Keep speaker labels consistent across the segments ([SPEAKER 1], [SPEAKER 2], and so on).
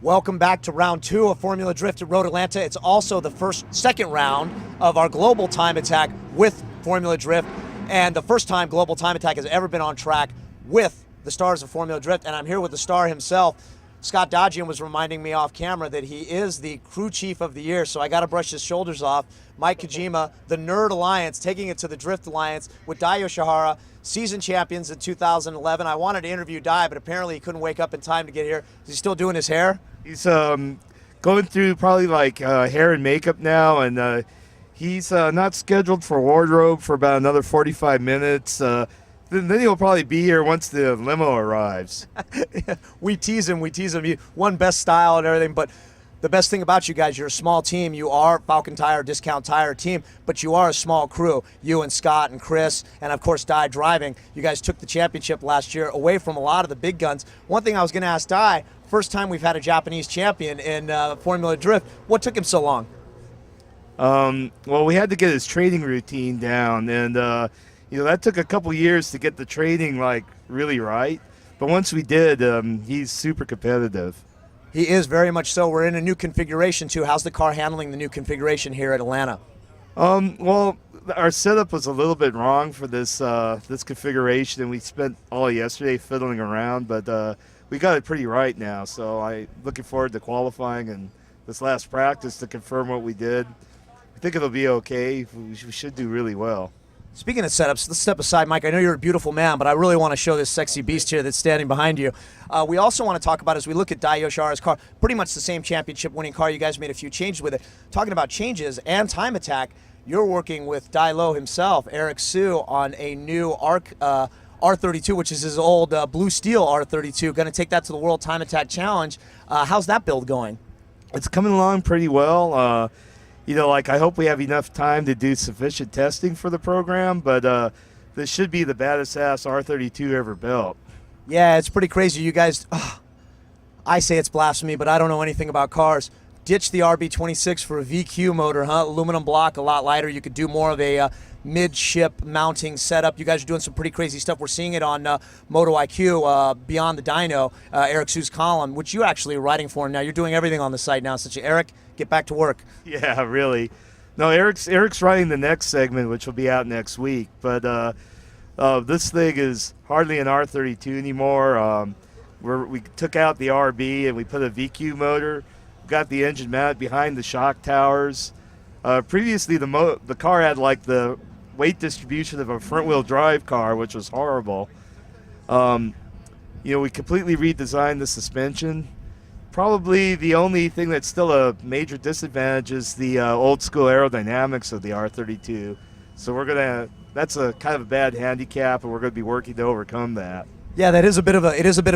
[SPEAKER 1] Welcome back to round 2 of Formula Drift at Road Atlanta. It's also the second round of our Global Time Attack with Formula Drift, and the first time Global Time Attack has ever been on track with the stars of Formula Drift. And I'm here with the star himself. Scott Dodgian was reminding me off camera that he is the crew chief of the year, so I got to brush his shoulders off. Mike Kojima, the Nerd Alliance, taking it to the Drift Alliance with Dai Yoshihara, season champions in 2011. I wanted to interview Dai, but apparently he couldn't wake up in time to get here. Is he still doing his hair?
[SPEAKER 2] He's going through probably like hair and makeup now, and he's not scheduled for wardrobe for about another 45 minutes. Then he'll probably be here once the limo arrives.
[SPEAKER 1] We tease him. You won best style and everything, but the best thing about you guys, you're a small team. You are Falken Tire, Discount Tire team, but you are a small crew. You and Scott and Chris, and of course Dai driving. You guys took the championship last year away from a lot of the big guns. One thing I was going to ask Dai, first time we've had a Japanese champion in Formula Drift. What took him so long?
[SPEAKER 2] Well, we had to get his training routine down, and that took a couple years to get the training really right. But once we did, he's super competitive.
[SPEAKER 1] He is very much so. We're in a new configuration too. How's the car handling the new configuration here at Atlanta?
[SPEAKER 2] Well, our setup was a little bit wrong for this configuration, and we spent all yesterday fiddling around, but we got it pretty right now. So I'm looking forward to qualifying and this last practice to confirm what we did. I think it'll be okay. We should do really well.
[SPEAKER 1] Speaking of setups, let's step aside, Mike. I know you're a beautiful man, but I really want to show this sexy beast here that's standing behind you. We also want to talk about, as we look at Dai Yoshihara's car, pretty much the same championship-winning car. You guys made a few changes with it. Talking about changes and time attack, you're working with Dai Lo himself, Eric Sue, on a new R32, which is his old Blue Steel R32. Going to take that to the World Time Attack Challenge. How's that build going?
[SPEAKER 2] It's coming along pretty well. I hope we have enough time to do sufficient testing for the program, but this should be the baddest ass R32 ever built.
[SPEAKER 1] Yeah, it's pretty crazy. You guys, I say it's blasphemy, but I don't know anything about cars. Ditch the RB26 for a VQ motor, huh? Aluminum block, a lot lighter. You could do more of a mid-ship mounting setup. You guys are doing some pretty crazy stuff. We're seeing it on MotoIQ, Beyond the Dyno, Eric Sue's column, which you actually are writing for him now. You're doing everything on the site now. So, Eric, get back to work.
[SPEAKER 2] Yeah, really. No, Eric's writing the next segment, which will be out next week. But this thing is hardly an R32 anymore. We took out the RB and we put a VQ motor. Got the engine mounted behind the shock towers. Previously, the car had the weight distribution of a front-wheel drive car, which was horrible. We completely redesigned the suspension. Probably the only thing that's still a major disadvantage is the old-school aerodynamics of the R32. So that's a kind of a bad handicap, and we're going to be working to overcome that.
[SPEAKER 1] Yeah, it is a bit of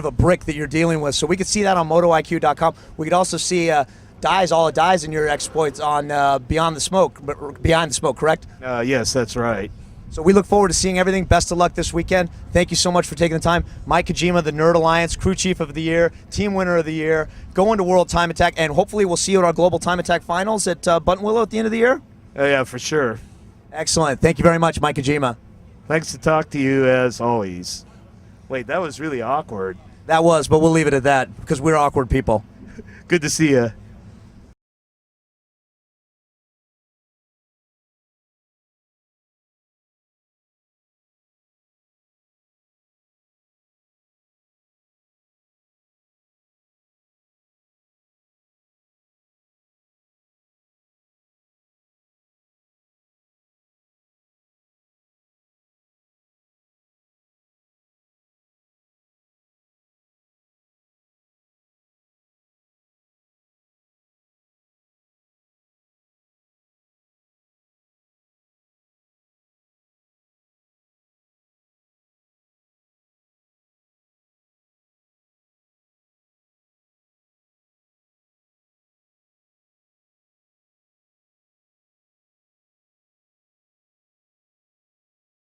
[SPEAKER 1] a brick that you're dealing with. So we could see that on MotoIQ.com. We could also see all the Dais in your exploits on Behind the Smoke, correct?
[SPEAKER 2] Yes, that's right.
[SPEAKER 1] So we look forward to seeing everything. Best of luck this weekend. Thank you so much for taking the time. Mike Kojima, the Nerd Alliance, crew chief of the year, team winner of the year, going to World Time Attack, and hopefully we'll see you at our Global Time Attack finals at Buttonwillow at the end of the year.
[SPEAKER 2] Yeah, for sure.
[SPEAKER 1] Excellent. Thank you very much, Mike Kojima.
[SPEAKER 2] Thanks to talk to you as always. Wait, that was really awkward.
[SPEAKER 1] That was, but we'll leave it at that because we're awkward people.
[SPEAKER 2] Good to see you.